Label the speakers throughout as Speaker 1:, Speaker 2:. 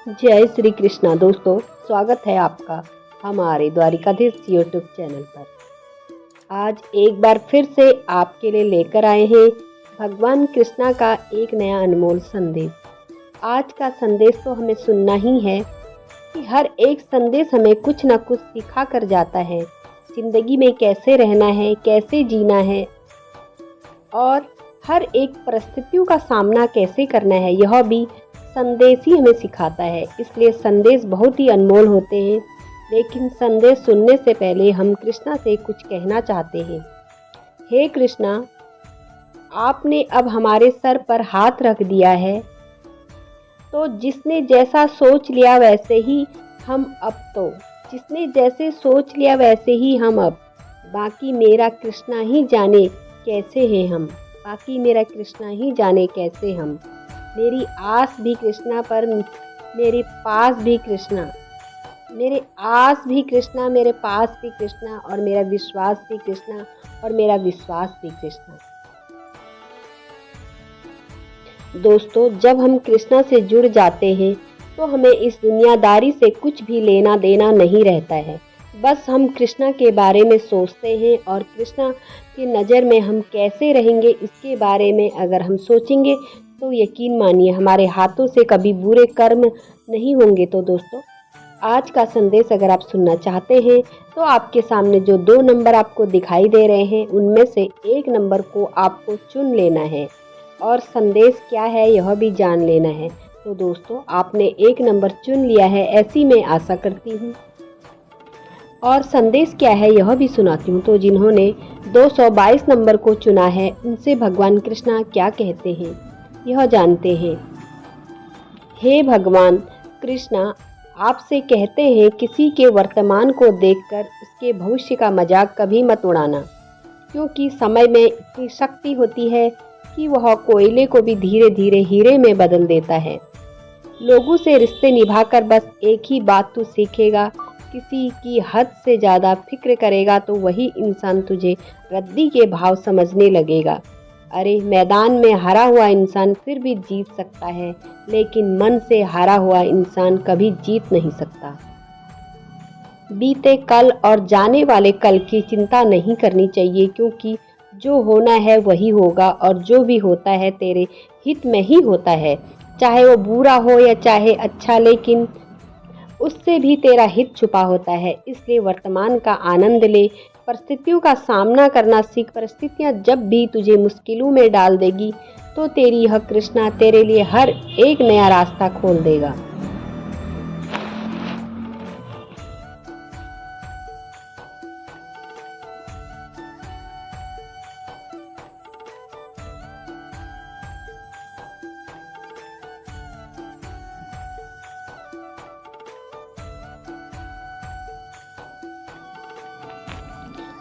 Speaker 1: जय श्री कृष्णा दोस्तों, स्वागत है आपका हमारे द्वारिकाधीश यूट्यूब चैनल पर। आज एक बार फिर से आपके लिए लेकर आए हैं भगवान कृष्णा का एक नया अनमोल संदेश। आज का संदेश तो हमें सुनना ही है कि हर एक संदेश हमें कुछ न कुछ सिखा कर जाता है। जिंदगी में कैसे रहना है, कैसे जीना है और हर एक परिस्थितियों का सामना कैसे करना है, यह भी संदेश ही हमें सिखाता है। इसलिए संदेश बहुत ही अनमोल होते हैं। लेकिन संदेश सुनने से पहले हम कृष्णा से कुछ कहना चाहते हैं। हे कृष्णा, आपने अब हमारे सर पर हाथ रख दिया है, तो जिसने जैसा सोच लिया वैसे ही हम जिसने जैसे सोच लिया वैसे ही हम अब। बाकी मेरा कृष्णा ही जाने कैसे हैं हम। बाकी मेरा कृष्णा ही जाने कैसे हम। मेरी आस भी कृष्णा पर, मेरे पास भी कृष्णा, मेरे आस भी कृष्णा, मेरे पास भी कृष्णा, और मेरा विश्वास भी कृष्णा, और मेरा विश्वास भी कृष्णा। दोस्तों, जब हम कृष्णा से जुड़ जाते हैं तो हमें इस दुनियादारी से कुछ भी लेना देना नहीं रहता है। बस हम कृष्णा के बारे में सोचते हैं और कृष्णा की नज़र में हम कैसे रहेंगे इसके बारे में अगर हम सोचेंगे तो यकीन मानिए हमारे हाथों से कभी बुरे कर्म नहीं होंगे। तो दोस्तों, आज का संदेश अगर आप सुनना चाहते हैं तो आपके सामने जो 2 नंबर आपको दिखाई दे रहे हैं उनमें से एक नंबर को आपको चुन लेना है और संदेश क्या है यह भी जान लेना है। तो दोस्तों, आपने एक नंबर चुन लिया है ऐसी मैं आशा करती हूँ। और संदेश क्या है यह भी सुनाती हूँ। तो जिन्होंने 222 नंबर को चुना है उनसे भगवान कृष्णा क्या कहते हैं यह जानते हैं। हे भगवान कृष्णा, आपसे कहते हैं किसी के वर्तमान को देखकर उसके भविष्य का मजाक कभी मत उड़ाना, क्योंकि समय में इतनी शक्ति होती है कि वह कोयले को भी धीरे धीरे हीरे में बदल देता है। लोगों से रिश्ते निभाकर बस एक ही बात तू सीखेगा, किसी की हद से ज़्यादा फिक्र करेगा तो वही इंसान तुझे रद्दी के भाव समझने लगेगा। अरे, मैदान में हारा हुआ इंसान फिर भी जीत सकता है, लेकिन मन से हारा हुआ इंसान कभी जीत नहीं सकता। बीते कल और जाने वाले कल की चिंता नहीं करनी चाहिए, क्योंकि जो होना है वही होगा और जो भी होता है तेरे हित में ही होता है। चाहे वो बुरा हो या चाहे अच्छा, लेकिन उससे भी तेरा हित छुपा होता है। इसलिए वर्तमान का आनंद ले, परिस्थितियों का सामना करना सीख। परिस्थितियां जब भी तुझे मुश्किलों में डाल देगी तो तेरी यह कृष्णा तेरे लिए हर एक नया रास्ता खोल देगा।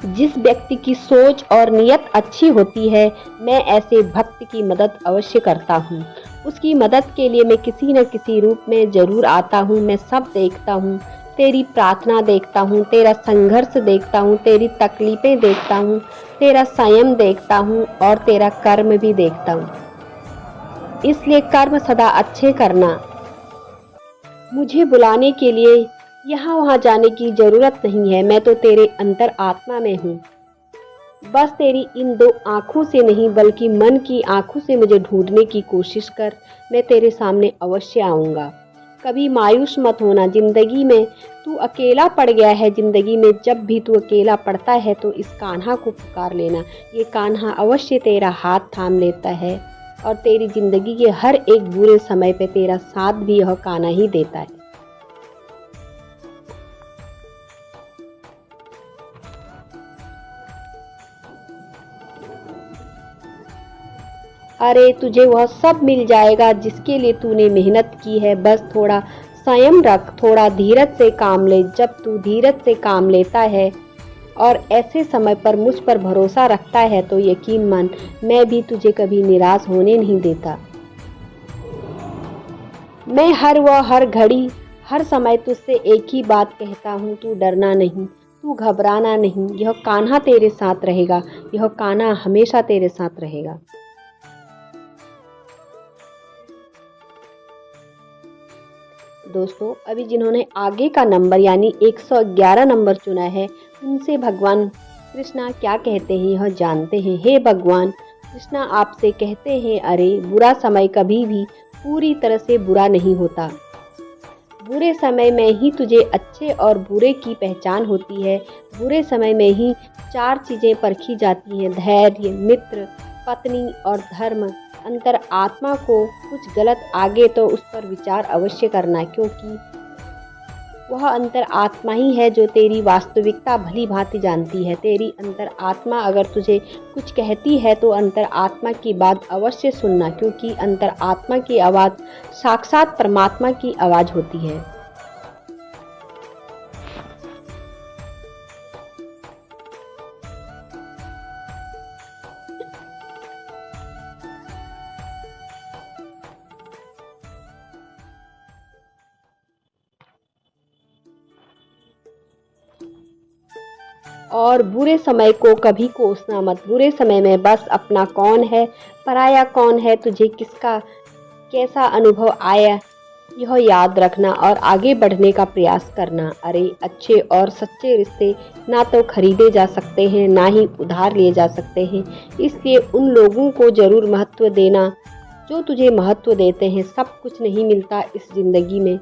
Speaker 1: जिस व्यक्ति की सोच और नियत अच्छी होती है, मैं ऐसे भक्त की मदद अवश्य करता हूँ। उसकी मदद के लिए मैं किसी न किसी रूप में जरूर आता हूँ। मैं सब देखता हूँ, तेरी प्रार्थना देखता हूँ, तेरा संघर्ष देखता हूँ, तेरी तकलीफें देखता हूँ, तेरा संयम देखता हूँ और तेरा कर्म भी देखता हूँ। इसलिए कर्म सदा अच्छे करना। मुझे बुलाने के लिए यहाँ वहाँ जाने की जरूरत नहीं है। मैं तो तेरे अंतर आत्मा में हूँ। बस तेरी इन 2 आँखों से नहीं बल्कि मन की आँखों से मुझे ढूंढने की कोशिश कर। मैं तेरे सामने अवश्य आऊँगा। कभी मायूस मत होना। जिंदगी में तू अकेला पड़ गया है। जिंदगी में जब भी तू अकेला पड़ता है तो इस कान्हा को पुकार लेना। ये कान्हा अवश्य तेरा हाथ थाम लेता है और तेरी जिंदगी के हर एक बुरे समय पे तेरा साथ भी यह कान्हा ही देता है। अरे, तुझे वह सब मिल जाएगा जिसके लिए तूने मेहनत की है। बस थोड़ा संयम रख, थोड़ा धीरज से काम ले। जब तू धीरज से काम लेता है और ऐसे समय पर मुझ पर भरोसा रखता है तो यकीन मान, मैं भी तुझे कभी निराश होने नहीं देता। मैं हर घड़ी हर समय तुझसे एक ही बात कहता हूँ, तू डरना नहीं, तू घबराना नहीं। यह कान्हा तेरे साथ रहेगा। यह कान्हा हमेशा तेरे साथ रहेगा। दोस्तों अभी जिन्होंने आगे का नंबर यानी 111 नंबर चुना है, उनसे भगवान कृष्णा क्या कहते हैं यह जानते हैं। हे भगवान कृष्णा, आपसे कहते हैं, अरे बुरा समय कभी भी पूरी तरह से बुरा नहीं होता। बुरे समय में ही तुझे अच्छे और बुरे की पहचान होती है। बुरे समय में ही 4 चीज़ें परखी जाती हैं: धैर्य, मित्र, पत्नी और धर्म। अंतर आत्मा को कुछ गलत आगे तो उस पर विचार अवश्य करना, क्योंकि वह अंतर आत्मा ही है जो तेरी वास्तविकता भली भांति जानती है। तेरी अंतर आत्मा अगर तुझे कुछ कहती है तो अंतर आत्मा की बात अवश्य सुनना, क्योंकि अंतर आत्मा की आवाज़ साक्षात परमात्मा की आवाज़ होती है। और बुरे समय को कभी कोसना मत। बुरे समय में बस अपना कौन है, पराया कौन है, तुझे किसका कैसा अनुभव आया, यह याद रखना और आगे बढ़ने का प्रयास करना। अरे अच्छे और सच्चे रिश्ते ना तो खरीदे जा सकते हैं, ना ही उधार लिए जा सकते हैं। इसलिए उन लोगों को ज़रूर महत्व देना जो तुझे महत्व देते हैं। सब कुछ नहीं मिलता इस ज़िंदगी में,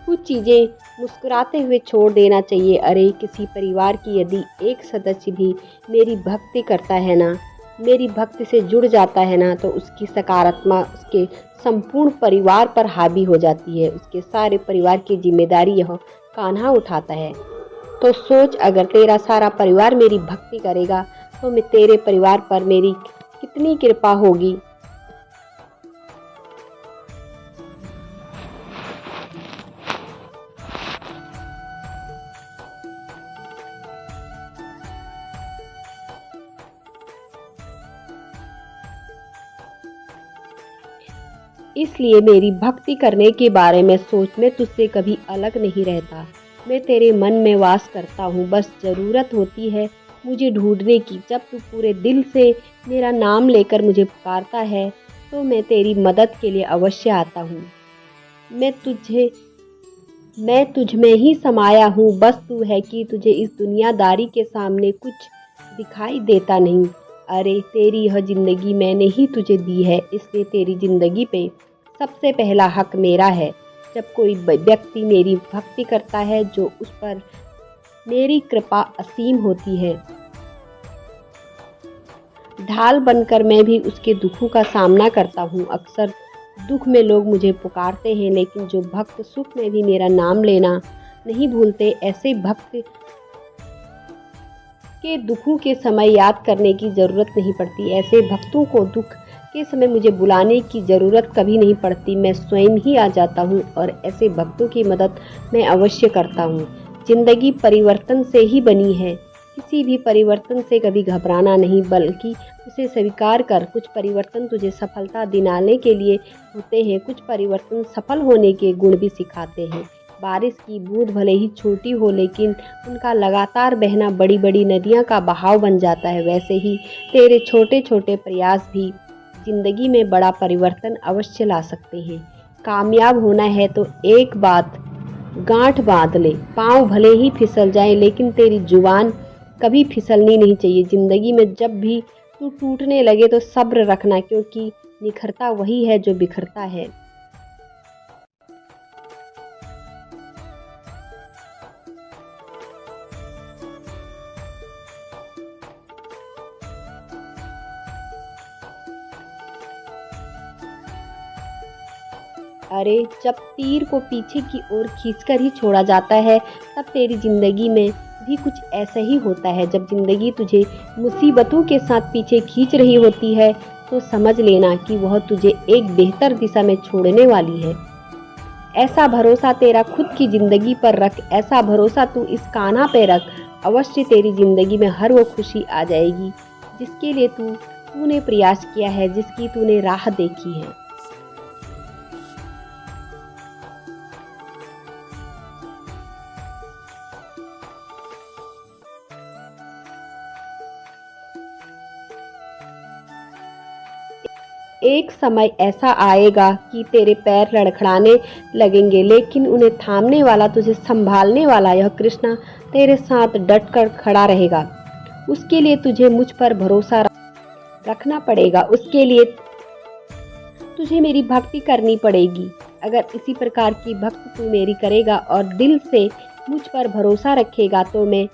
Speaker 1: कुछ चीज़ें मुस्कुराते हुए छोड़ देना चाहिए। अरे किसी परिवार की यदि एक सदस्य भी मेरी भक्ति करता है ना, मेरी भक्ति से जुड़ जाता है ना, तो उसकी सकारात्मक उसके संपूर्ण परिवार पर हावी हो जाती है। उसके सारे परिवार की जिम्मेदारी यह कान्हा उठाता है। तो सोच, अगर तेरा सारा परिवार मेरी भक्ति करेगा तो मैं तेरे परिवार पर मेरी कितनी कृपा होगी। इसलिए मेरी भक्ति करने के बारे में सोच, मैं तुझसे कभी अलग नहीं रहता। मैं तेरे मन में वास करता हूँ। बस ज़रूरत होती है मुझे ढूंढने की। जब तू पूरे दिल से मेरा नाम लेकर मुझे पुकारता है तो मैं तेरी मदद के लिए अवश्य आता हूँ। मैं तुझे मैं तुझ में ही समाया हूँ। बस तू है कि तुझे इस दुनियादारी के सामने कुछ दिखाई देता नहीं। अरे तेरी यह ज़िंदगी मैंने ही तुझे दी है, इसलिए तेरी ज़िंदगी पे सबसे पहला हक मेरा है। जब कोई व्यक्ति मेरी भक्ति करता है, जो उस पर मेरी कृपा असीम होती है। ढाल बनकर मैं भी उसके दुखों का सामना करता हूँ। अक्सर दुख में लोग मुझे पुकारते हैं, लेकिन जो भक्त सुख में भी मेरा नाम लेना नहीं भूलते, ऐसे भक्त के दुखों के समय याद करने की ज़रूरत नहीं पड़ती। ऐसे भक्तों को दुख के समय मुझे बुलाने की ज़रूरत कभी नहीं पड़ती। मैं स्वयं ही आ जाता हूँ और ऐसे भक्तों की मदद मैं अवश्य करता हूँ। ज़िंदगी परिवर्तन से ही बनी है। किसी भी परिवर्तन से कभी घबराना नहीं, बल्कि उसे स्वीकार कर। कुछ परिवर्तन तुझे सफलता दिलाने के लिए होते हैं, कुछ परिवर्तन सफल होने के गुण भी सिखाते हैं। बारिश की बूंद भले ही छोटी हो, लेकिन उनका लगातार बहना बड़ी बड़ी नदियाँ का बहाव बन जाता है। वैसे ही तेरे छोटे छोटे प्रयास भी जिंदगी में बड़ा परिवर्तन अवश्य ला सकते हैं। कामयाब होना है तो एक बात गांठ बांध ले। पाँव भले ही फिसल जाए, लेकिन तेरी जुबान कभी फिसलनी नहीं चाहिए। जिंदगी में जब भी तू टूटने लगे तो सब्र रखना, क्योंकि निखरता वही है जो बिखरता है। अरे जब तीर को पीछे की ओर खींचकर ही छोड़ा जाता है, तब तेरी जिंदगी में भी कुछ ऐसा ही होता है। जब जिंदगी तुझे मुसीबतों के साथ पीछे खींच रही होती है, तो समझ लेना कि वह तुझे एक बेहतर दिशा में छोड़ने वाली है। ऐसा भरोसा तेरा खुद की जिंदगी पर रख, ऐसा भरोसा तू इस कान्हा पे रख। अवश्य तेरी जिंदगी में हर वो खुशी आ जाएगी जिसके लिए तूने प्रयास किया है, जिसकी तूने राह देखी है। एक समय ऐसा आएगा कि तेरे पैर लड़खड़ाने लगेंगे, लेकिन उन्हें थामने वाला, तुझे संभालने वाला यह कृष्णा तेरे साथ डट कर खड़ा रहेगा। उसके लिए तुझे मुझ पर भरोसा रखना पड़ेगा। उसके लिए तुझे मेरी भक्ति करनी पड़ेगी। अगर इसी प्रकार की भक्ति तू मेरी करेगा और दिल से मुझ पर भरोसा रखेगा तो मैं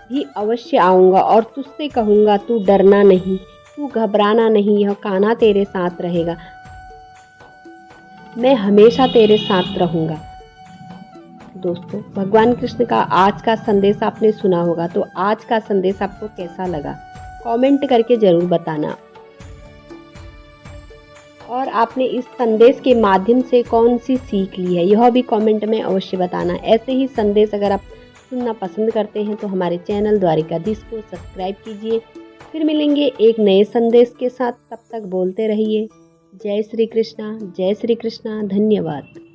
Speaker 1: भी अवश्य आऊँगा और तुझसे कहूँगा, तू डरना नहीं, तू घबराना नहीं, यह कान्हा तेरे साथ रहेगा। मैं हमेशा तेरे साथ रहूँगा। दोस्तों, भगवान कृष्ण का आज का संदेश आपने सुना होगा, तो आज का संदेश आपको कैसा लगा कमेंट करके ज़रूर बताना। और आपने इस संदेश के माध्यम से कौन सी सीख ली है यह भी कमेंट में अवश्य बताना। ऐसे ही संदेश अगर आप सुनना पसंद करते हैं तो हमारे चैनल द्वारिकाधीश को सब्सक्राइब कीजिए। फिर मिलेंगे एक नए संदेश के साथ, तब तक बोलते रहिए जय श्री कृष्णा, जय श्री कृष्णा। धन्यवाद।